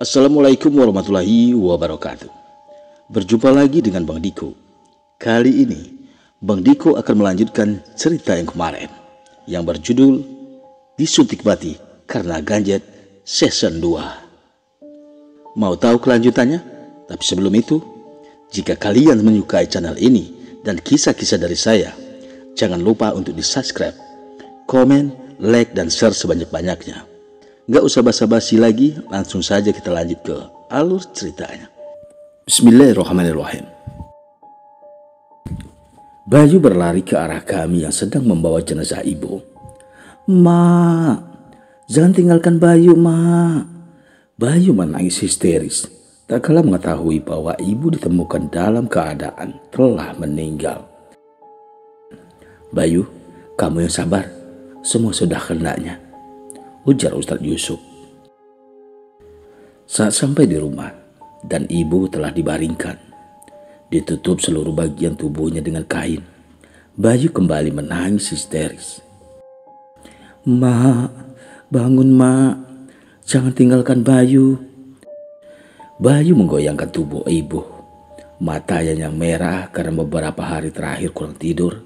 Assalamualaikum warahmatullahi wabarakatuh. Berjumpa lagi dengan Bang Diko. Kali ini Bang Diko akan melanjutkan cerita yang kemarin yang berjudul Disuntik Mati Karena Ganjet Season 2. Mau tahu kelanjutannya? Tapi sebelum itu, jika kalian menyukai channel ini dan kisah-kisah dari saya, jangan lupa untuk di-subscribe, komen, like, dan share sebanyak-banyaknya. Gak usah basa-basi lagi, langsung saja kita lanjut ke alur ceritanya. Bismillahirrahmanirrahim. Bayu berlari ke arah kami yang sedang membawa jenazah ibu. "Mak, jangan tinggalkan Bayu, Mak." Bayu menangis histeris, tak kala mengetahui bahwa ibu ditemukan dalam keadaan telah meninggal. "Bayu, kamu yang sabar, semua sudah kehendaknya," ujar Ustadz Yusuf. Saat sampai di rumah dan ibu telah dibaringkan, ditutup seluruh bagian tubuhnya dengan kain, Bayu kembali menangis histeris. "Mak, bangun Mak, jangan tinggalkan Bayu." Bayu menggoyangkan tubuh ibu. Matanya yang merah karena beberapa hari terakhir kurang tidur,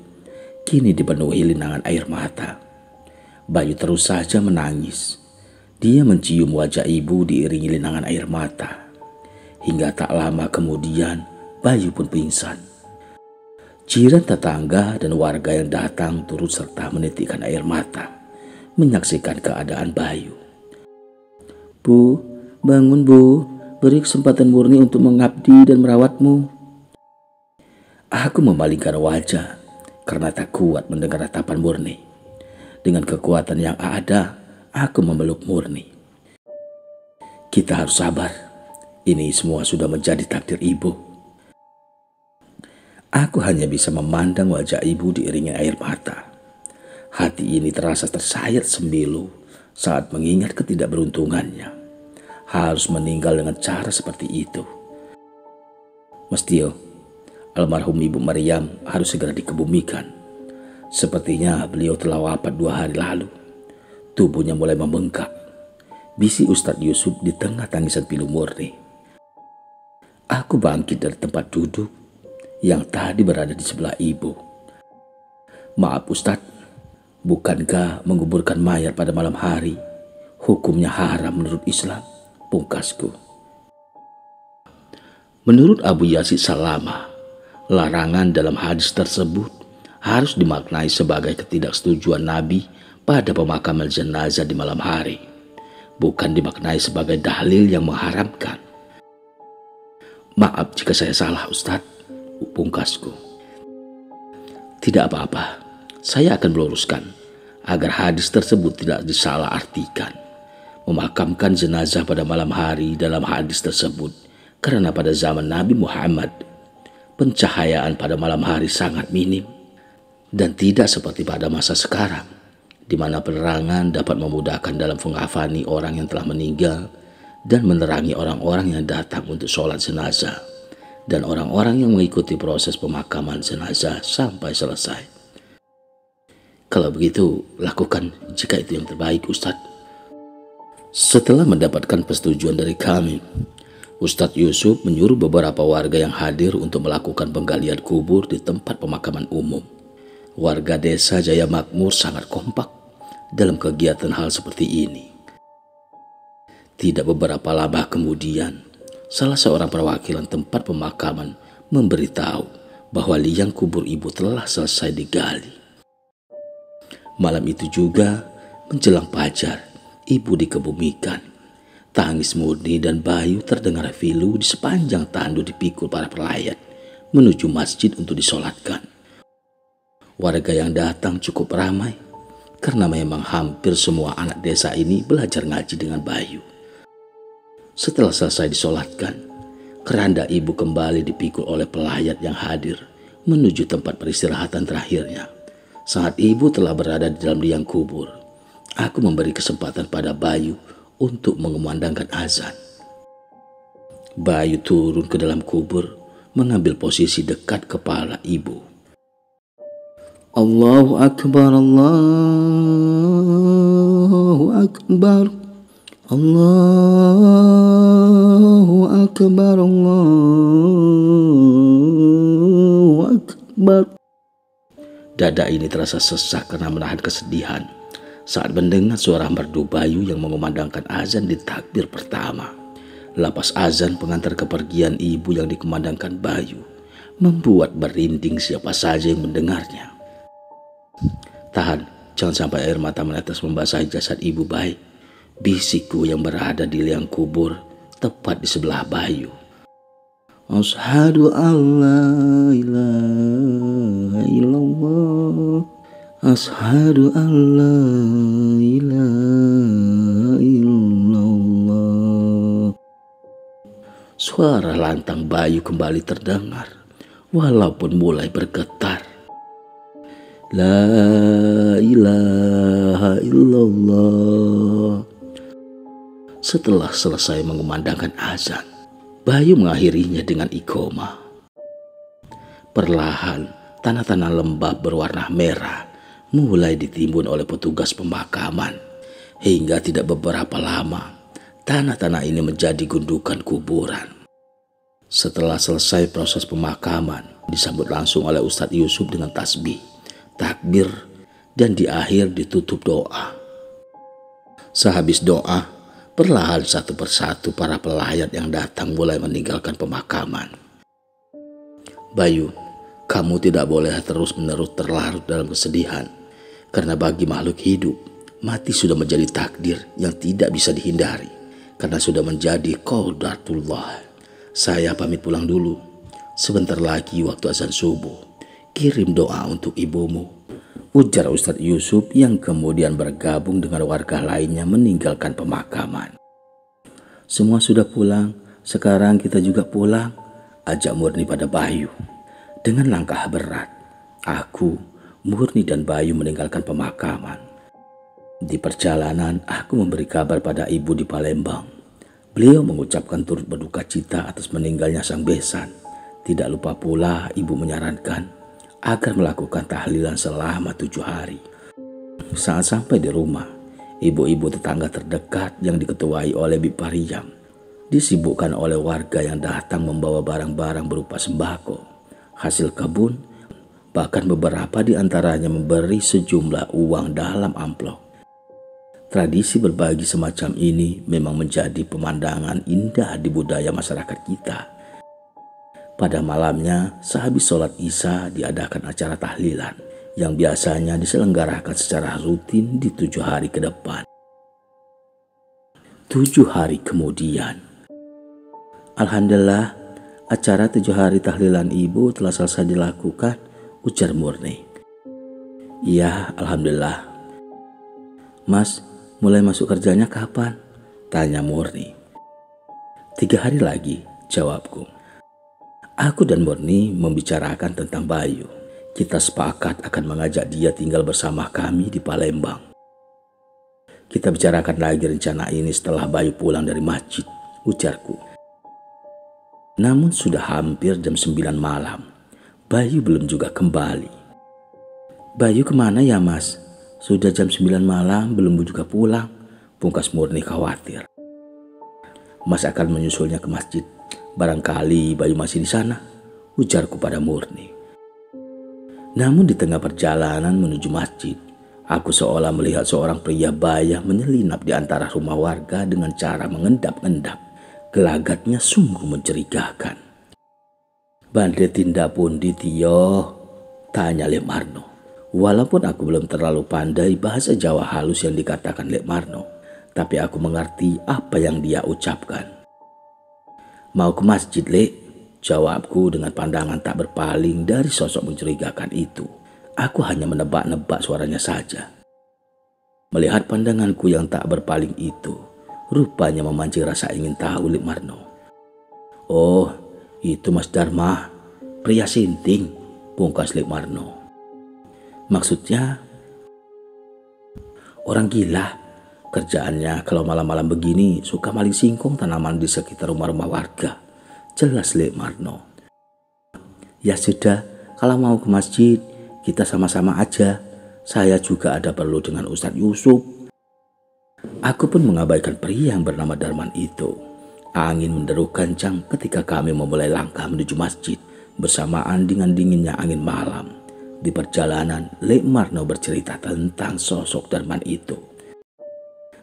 kini dipenuhi linangan air mata. Bayu terus saja menangis. Dia mencium wajah ibu diiringi linangan air mata. Hingga tak lama kemudian, Bayu pun pingsan. Jiran tetangga dan warga yang datang turut serta menitikkan air mata, menyaksikan keadaan Bayu. "Bu, bangun Bu, beri kesempatan Murni untuk mengabdi dan merawatmu." Aku memalingkan wajah karena tak kuat mendengar ratapan Murni. Dengan kekuatan yang ada, aku memeluk Murni. "Kita harus sabar. Ini semua sudah menjadi takdir ibu." Aku hanya bisa memandang wajah ibu diiringi air mata. Hati ini terasa tersayat sembilu saat mengingat ketidakberuntungannya. Harus meninggal dengan cara seperti itu. Mestiyo, almarhum Ibu Maryam harus segera dikebumikan. Sepertinya beliau telah wafat 2 hari lalu. Tubuhnya mulai membengkak, bisik Ustadz Yusuf di tengah tangisan pilu Murni. Aku bangkit dari tempat duduk yang tadi berada di sebelah ibu. "Maaf Ustadz, bukankah menguburkan mayat pada malam hari hukumnya haram menurut Islam?" pungkasku. Menurut Abu Yazid Salama, larangan dalam hadis tersebut harus dimaknai sebagai ketidaksetujuan Nabi pada pemakaman jenazah di malam hari, bukan dimaknai sebagai dalil yang mengharamkan. "Maaf jika saya salah Ustadz," pungkasku. "Tidak apa-apa, saya akan meluruskan agar hadis tersebut tidak disalahartikan. Memakamkan jenazah pada malam hari dalam hadis tersebut karena pada zaman Nabi Muhammad, pencahayaan pada malam hari sangat minim. Dan tidak seperti pada masa sekarang, di mana penerangan dapat memudahkan dalam mengafani orang yang telah meninggal dan menerangi orang-orang yang datang untuk sholat jenazah dan orang-orang yang mengikuti proses pemakaman jenazah sampai selesai. Kalau begitu, lakukan jika itu yang terbaik Ustadz." Setelah mendapatkan persetujuan dari kami, Ustadz Yusuf menyuruh beberapa warga yang hadir untuk melakukan penggalian kubur di tempat pemakaman umum. Warga desa Jaya Makmur sangat kompak dalam kegiatan hal seperti ini. Tidak beberapa lama kemudian, salah seorang perwakilan tempat pemakaman memberitahu bahwa liang kubur ibu telah selesai digali. Malam itu juga, menjelang fajar, ibu dikebumikan. Tangis Murni dan Bayu terdengar filu di sepanjang tandu dipikul para pelayat menuju masjid untuk disolatkan. Warga yang datang cukup ramai karena memang hampir semua anak desa ini belajar ngaji dengan Bayu. Setelah selesai disolatkan, keranda ibu kembali dipikul oleh pelayat yang hadir menuju tempat peristirahatan terakhirnya. Saat ibu telah berada di dalam liang kubur, aku memberi kesempatan pada Bayu untuk mengumandangkan azan. Bayu turun ke dalam kubur, mengambil posisi dekat kepala ibu. Allahu Akbar, Allahu Akbar, Allahu Akbar, Allahu Akbar. Dada ini terasa sesak karena menahan kesedihan saat mendengar suara merdu Bayu yang mengumandangkan azan di takbir pertama. Lapas azan pengantar kepergian ibu yang dikumandangkan Bayu membuat merinding siapa saja yang mendengarnya. Tahan, jangan sampai air mata menetes membasahi jasad ibu baik, bisikku yang berada di liang kubur tepat di sebelah Bayu. Asyhadu an la ilaha illallah, asyhadu an la ilaha illallah. Suara lantang Bayu kembali terdengar, walaupun mulai bergetar. La ilaha illallah. Setelah selesai mengumandangkan azan, Bayu mengakhirinya dengan iqomah. Perlahan, tanah-tanah lembab berwarna merah mulai ditimbun oleh petugas pemakaman. Hingga tidak beberapa lama, tanah-tanah ini menjadi gundukan kuburan. Setelah selesai proses pemakaman, disambut langsung oleh Ustadz Yusuf dengan tasbih, takbir, dan di akhir ditutup doa. Sehabis doa, perlahan satu persatu para pelayat yang datang mulai meninggalkan pemakaman. Bayu, kamu tidak boleh terus-menerus terlarut dalam kesedihan, karena bagi makhluk hidup, mati sudah menjadi takdir yang tidak bisa dihindari, karena sudah menjadi qadratullah. Saya pamit pulang dulu. Sebentar lagi waktu azan subuh. Kirim doa untuk ibumu, ujar Ustadz Yusuf yang kemudian bergabung dengan warga lainnya meninggalkan pemakaman. Semua sudah pulang, sekarang kita juga pulang, ajak Murni pada Bayu. Dengan langkah berat, aku, Murni dan Bayu meninggalkan pemakaman. Di perjalanan, aku memberi kabar pada ibu di Palembang. Beliau mengucapkan turut berduka cita atas meninggalnya sang besan. Tidak lupa pula ibu menyarankan agar melakukan tahlilan selama 7 hari. Saat sampai di rumah, ibu-ibu tetangga terdekat yang diketuai oleh Bi Pariyam disibukkan oleh warga yang datang membawa barang-barang berupa sembako, hasil kebun, bahkan beberapa di antaranya memberi sejumlah uang dalam amplop. Tradisi berbagi semacam ini memang menjadi pemandangan indah di budaya masyarakat kita. Pada malamnya, sehabis sholat Isya diadakan acara tahlilan yang biasanya diselenggarakan secara rutin di 7 hari ke depan. 7 hari kemudian, alhamdulillah, acara 7 hari tahlilan ibu telah selesai dilakukan, ujar Murni. Iya, alhamdulillah. Mas, mulai masuk kerjanya kapan? Tanya Murni. 3 hari lagi, jawabku. Aku dan Murni membicarakan tentang Bayu. Kita sepakat akan mengajak dia tinggal bersama kami di Palembang. Kita bicarakan lagi rencana ini setelah Bayu pulang dari masjid, ujarku. Namun sudah hampir jam 9 malam. Bayu belum juga kembali. Bayu kemana ya mas? Sudah jam 9 malam belum juga pulang, pungkas Murni khawatir. Mas akan menyusulnya ke masjid. Barangkali Bayu masih di sana, ujarku pada Murni. Namun di tengah perjalanan menuju masjid, aku seolah melihat seorang pria bayah menyelinap di antara rumah warga dengan cara mengendap-endap. Gelagatnya sungguh mencurigakan. Bandre tindak pundi tiyo? Tanya Lek Marno. Walaupun aku belum terlalu pandai bahasa Jawa halus yang dikatakan Lek Marno, tapi aku mengerti apa yang dia ucapkan. Mau ke masjid, Lek? Jawabku dengan pandangan tak berpaling dari sosok mencurigakan itu. Aku hanya menebak-nebak suaranya saja. Melihat pandanganku yang tak berpaling itu, rupanya memancing rasa ingin tahu Lek Marno. "Oh, itu Mas Dharma, pria sinting," pungkas Lek Marno. "Maksudnya orang gila. Kerjaannya kalau malam-malam begini suka maling singkong tanaman di sekitar rumah-rumah warga," jelas Lek Marno. "Ya sudah, kalau mau ke masjid kita sama-sama aja. Saya juga ada perlu dengan Ustadz Yusuf." Aku pun mengabaikan pria yang bernama Darman itu. Angin menderu kencang ketika kami memulai langkah menuju masjid bersamaan dengan dinginnya angin malam. Di perjalanan, Lek Marno bercerita tentang sosok Darman itu.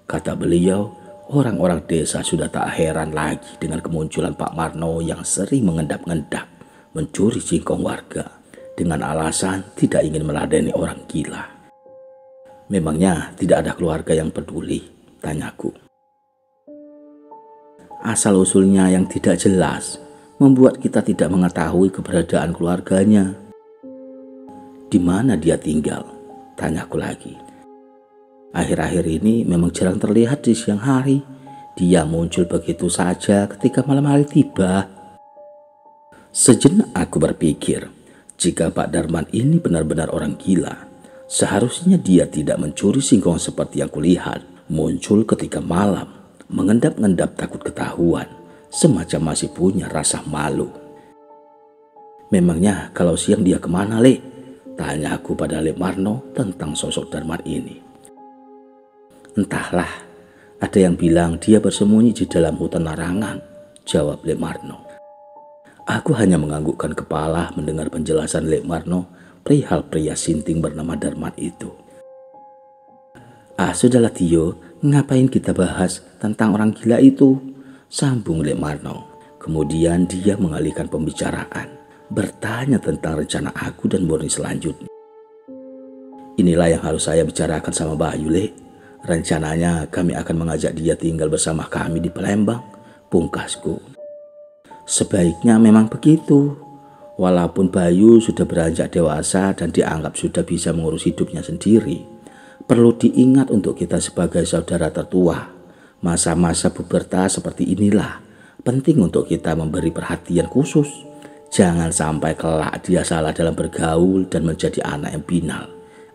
Kata beliau, orang-orang desa sudah tak heran lagi dengan kemunculan Pak Marno yang sering mengendap-endap mencuri singkong warga dengan alasan tidak ingin meladeni orang gila. "Memangnya tidak ada keluarga yang peduli?" tanyaku. Asal-usulnya yang tidak jelas membuat kita tidak mengetahui keberadaan keluarganya. "Di mana dia tinggal?" tanyaku lagi. "Akhir-akhir ini memang jarang terlihat di siang hari. Dia muncul begitu saja ketika malam hari tiba." Sejenak aku berpikir, jika Pak Darman ini benar-benar orang gila, seharusnya dia tidak mencuri singkong seperti yang kulihat, muncul ketika malam, mengendap-endap takut ketahuan, semacam masih punya rasa malu. "Memangnya kalau siang dia kemana, Lek?" tanya aku pada Lek Marno tentang sosok Darman ini. "Entahlah, ada yang bilang dia bersembunyi di dalam hutan larangan," jawab Lek Marno. Aku hanya menganggukkan kepala mendengar penjelasan Lek Marno perihal pria sinting bernama Darman itu. Sudahlah Tio, ngapain kita bahas tentang orang gila itu?" sambung Lek Marno. Kemudian dia mengalihkan pembicaraan, bertanya tentang rencana aku dan Murni selanjutnya. "Inilah yang harus saya bicarakan sama Bayu, Lek. Rencananya kami akan mengajak dia tinggal bersama kami di Palembang," pungkasku. "Sebaiknya memang begitu. Walaupun Bayu sudah beranjak dewasa dan dianggap sudah bisa mengurus hidupnya sendiri, perlu diingat untuk kita sebagai saudara tertua, masa-masa pubertas seperti inilah penting untuk kita memberi perhatian khusus. Jangan sampai kelak dia salah dalam bergaul dan menjadi anak yang binal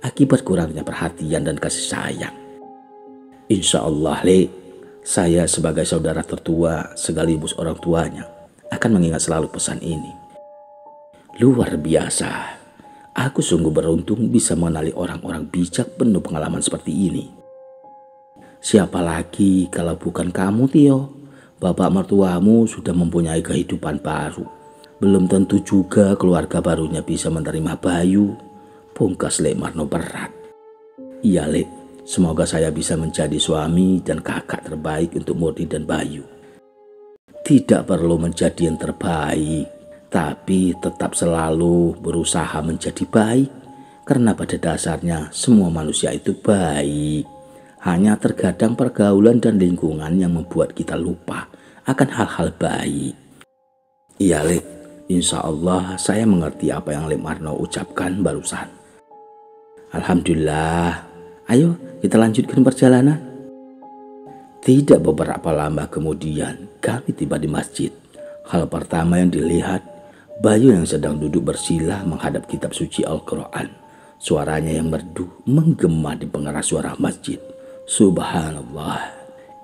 akibat kurangnya perhatian dan kasih sayang." "Insya Allah, Lek, saya sebagai saudara tertua sekaligus orang tuanya akan mengingat selalu pesan ini." Luar biasa. Aku sungguh beruntung bisa mengenali orang-orang bijak penuh pengalaman seperti ini. Siapa lagi kalau bukan kamu, Tio? Bapak mertuamu sudah mempunyai kehidupan baru. Belum tentu juga keluarga barunya bisa menerima Bayu, pungkas Lek Marno berat. "Iya, Lek, semoga saya bisa menjadi suami dan kakak terbaik untuk Murni dan Bayu." Tidak perlu menjadi yang terbaik, tapi tetap selalu berusaha menjadi baik, karena pada dasarnya semua manusia itu baik. Hanya terkadang pergaulan dan lingkungan yang membuat kita lupa akan hal-hal baik. "Iya, Lek, insya Allah saya mengerti apa yang Lek Marno ucapkan barusan." "Alhamdulillah, ayo kita lanjutkan perjalanan." Tidak beberapa lama kemudian kami tiba di masjid. Hal pertama yang dilihat, Bayu yang sedang duduk bersila menghadap kitab suci Al-Quran. Suaranya yang merdu menggema di pengeras suara masjid. Subhanallah,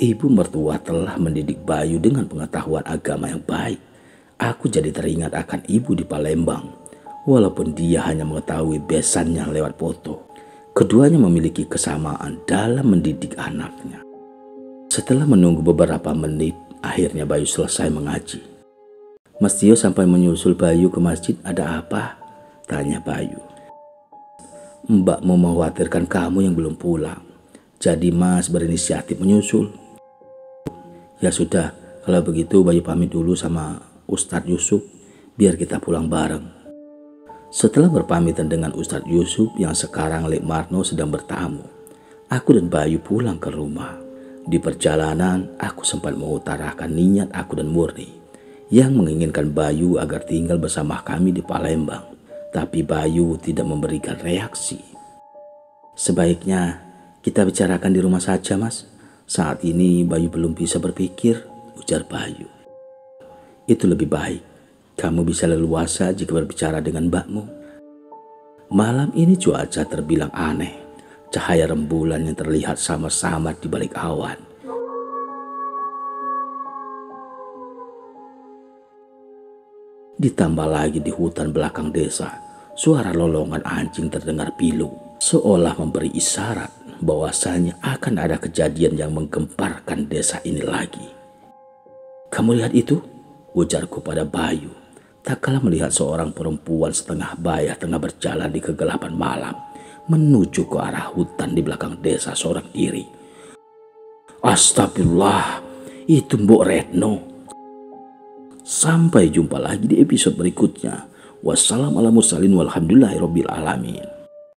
ibu mertua telah mendidik Bayu dengan pengetahuan agama yang baik. Aku jadi teringat akan ibu di Palembang. Walaupun dia hanya mengetahui besannya lewat foto, keduanya memiliki kesamaan dalam mendidik anaknya. Setelah menunggu beberapa menit, akhirnya Bayu selesai mengaji. "Mas Tio sampai menyusul Bayu ke masjid, ada apa?" tanya Bayu. "Mbak mau mengkhawatirkan kamu yang belum pulang. Jadi Mas berinisiatif menyusul." "Ya sudah, kalau begitu Bayu pamit dulu sama Ustadz Yusuf, biar kita pulang bareng." Setelah berpamitan dengan Ustadz Yusuf yang sekarang Lek Marno sedang bertamu, aku dan Bayu pulang ke rumah. Di perjalanan, aku sempat mengutarakan niat aku dan Murni yang menginginkan Bayu agar tinggal bersama kami di Palembang. Tapi Bayu tidak memberikan reaksi. "Sebaiknya kita bicarakan di rumah saja, Mas. Saat ini Bayu belum bisa berpikir, ujar Bayu. Itu lebih baik. Kamu bisa leluasa jika berbicara dengan mbakmu. Malam ini cuaca terbilang aneh. Cahaya rembulan yang terlihat sama-sama di balik awan. Ditambah lagi di hutan belakang desa, suara lolongan anjing terdengar pilu, seolah memberi isyarat bahwasanya akan ada kejadian yang menggemparkan desa ini lagi. Kamu lihat itu? Ujarku pada Bayu, tak kalah melihat seorang perempuan setengah baya tengah berjalan di kegelapan malam, menuju ke arah hutan di belakang desa seorang diri. Astagfirullah, itu Mbok Retno. Sampai jumpa lagi di episode berikutnya. Wassalamualaikum warahmatullahi wabarakatuh.